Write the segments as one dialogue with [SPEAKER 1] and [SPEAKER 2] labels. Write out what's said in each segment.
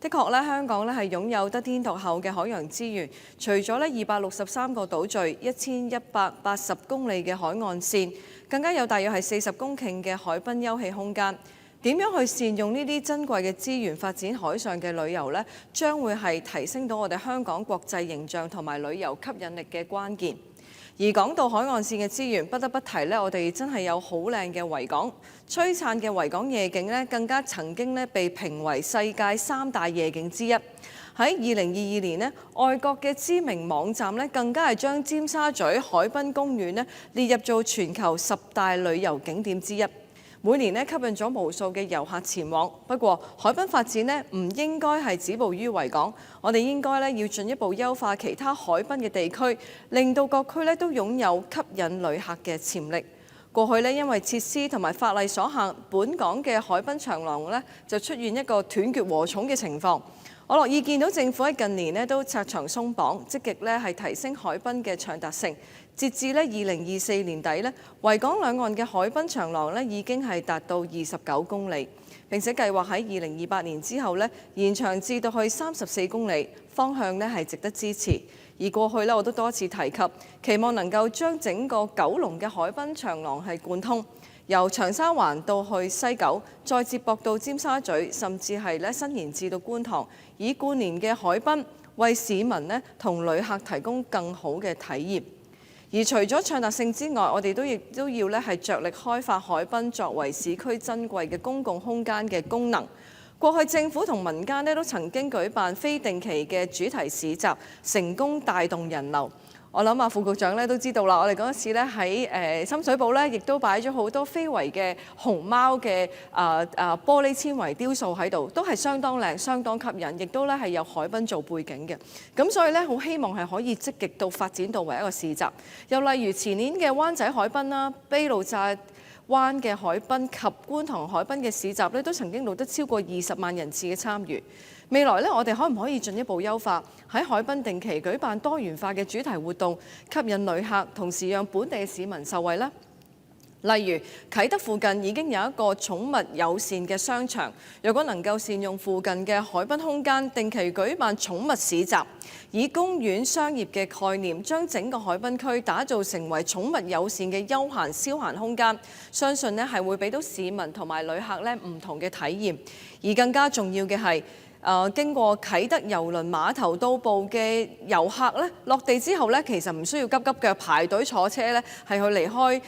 [SPEAKER 1] 的確咧，香港咧係擁有得天獨厚嘅海洋資源，除咗咧263個島嶼、1180公里嘅海岸線，更加有大約係40公頃嘅海濱休憩空間。點樣去善用呢啲珍貴嘅資源發展海上嘅旅遊呢？將會係提升到我哋香港國際形象同埋旅遊吸引力嘅關鍵。而講到海岸線嘅資源，不得不提呢，我哋真係有好靚嘅維港，璀璨嘅維港夜景呢，更加曾經呢被評為世界3大夜景之一。喺2022年呢，外國嘅知名網站呢，更加係將尖沙咀海濱公園呢列入做全球10大旅遊景點之一。每年呢吸引咗無數嘅遊客前往。不過海濱發展呢唔應該係止步於維港，我哋應該呢要進一步優化其他海濱嘅地區，令到各區呢都擁有吸引旅客嘅潛力。過去呢因為設施同埋法例所限，本港嘅海濱長廊呢就出現一個斷截禾蟲嘅情況。我樂意見到政府喺近年呢都拆牆鬆綁，積極呢係提升海濱嘅暢達性。截至呢2024年底呢，維港兩岸嘅海濱長廊呢已經係達到29公里，並且計劃喺2028年之後呢延長至到去34公里，方向呢係值得支持。而過去呢我都多次提及，期望能夠將整個九龍嘅海濱長廊係貫通。由長沙灣到去西九，再接駁到尖沙咀，甚至係咧伸延至到觀塘，以貫連嘅海濱為市民咧同旅客提供更好嘅體驗。而除咗暢達性之外，我哋亦都要咧係着力開發海濱作為市區珍貴嘅公共空間嘅功能。過去政府同民間咧都曾經舉辦非定期嘅主題市集，成功帶動人流。我諗啊，副局長咧都知道啦。我哋嗰次咧喺深水埗咧，亦都擺咗好多非遺嘅熊貓嘅玻璃纖維雕塑喺度，都係相當靚、相當吸引，亦都咧係有海濱做背景嘅。咁所以咧，好希望係可以積極到發展到為一個市集。又例如前年嘅灣仔海濱啦、卑路乍灣嘅海濱及觀塘海濱嘅市集咧，都曾經錄得超過20萬人次嘅參與。未來咧，我哋可唔可以進一步優化喺海濱定期舉辦多元化嘅主題活動，吸引旅客，同時讓本地嘅市民受惠呢？例如啟德附近已經有一個寵物友善嘅商場，若果能夠善用附近嘅海濱空間，定期舉辦寵物市集，以公園商業嘅概念，將整個海濱區打造成為寵物友善嘅休閒消閒空間，相信呢係會俾到市民同埋旅客呢唔同嘅體驗。而更加重要嘅係，經過啟德郵輪碼頭到埗嘅遊客咧，落地之後咧，其實唔需要急急腳排隊坐車咧，係去離開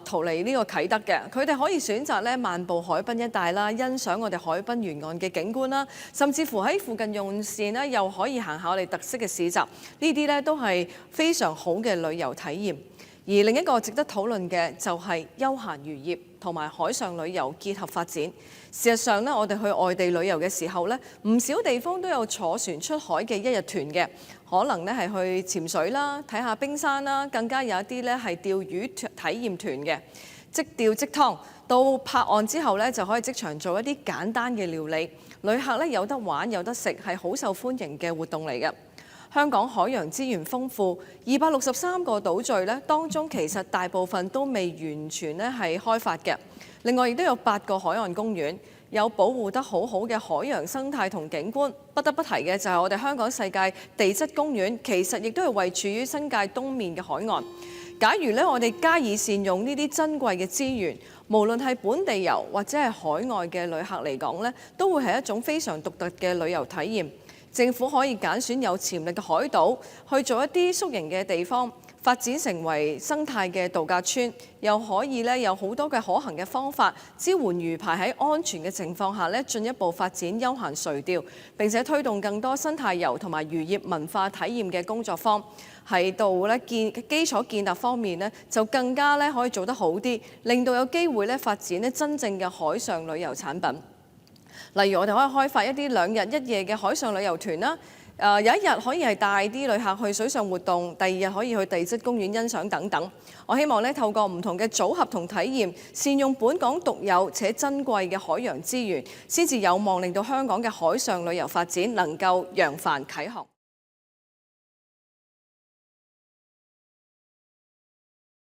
[SPEAKER 1] 逃離呢個啟德嘅。佢哋可以選擇咧漫步海濱一帶啦，欣賞我哋海濱沿岸嘅景觀啦，甚至乎喺附近用膳咧，又可以行下我哋特色嘅市集。呢啲咧都係非常好嘅旅遊體驗。而另一個值得討論嘅就係休閒漁業同埋海上旅遊結合發展。事實上咧，我哋去外地旅遊嘅時候咧，唔少地方都有坐船出海嘅一日團嘅，可能咧係去潛水啦、睇下冰山啦，更加有一啲咧係釣魚體驗團嘅，即釣即劏。到泊岸之後咧，就可以即場做一啲簡單嘅料理，旅客咧有得玩有得食，係好受歡迎嘅活動嚟嘅。香港海洋資源豐富，263個島嶼咧，當中其實大部分都未完全咧係開發嘅。另外亦都有8個海岸公園，有保護得好好嘅海洋生態同景觀。不得不提嘅就係我哋香港世界地質公園，其實亦都係位處於新界東面嘅海岸。假如咧我哋加以善用呢啲珍貴嘅資源，無論係本地遊或者係海外嘅旅客嚟講咧，都會係一種非常獨特嘅旅遊體驗。政府可以揀選有潛力嘅海島，去做一啲宿營嘅地方，發展成為生態嘅度假村，又可以咧有好多嘅可行嘅方法，支援魚排喺安全嘅情況下咧，進一步發展休閒垂釣，並且推動更多生態遊同埋漁業文化體驗嘅工作坊。喺度咧基礎建立方面咧，就更加咧可以做得好啲，令到有機會咧發展咧真正嘅海上旅遊產品。例如我哋可以開發一啲2日1夜嘅海上旅遊團啦。有一日可以係帶啲旅客去水上活動，第2日可以去地質公園欣賞等等。我希望咧透過唔同嘅組合同體驗，善用本港獨有且珍貴嘅海洋資源，先至有望令到香港嘅海上旅遊發展能夠揚帆啟航。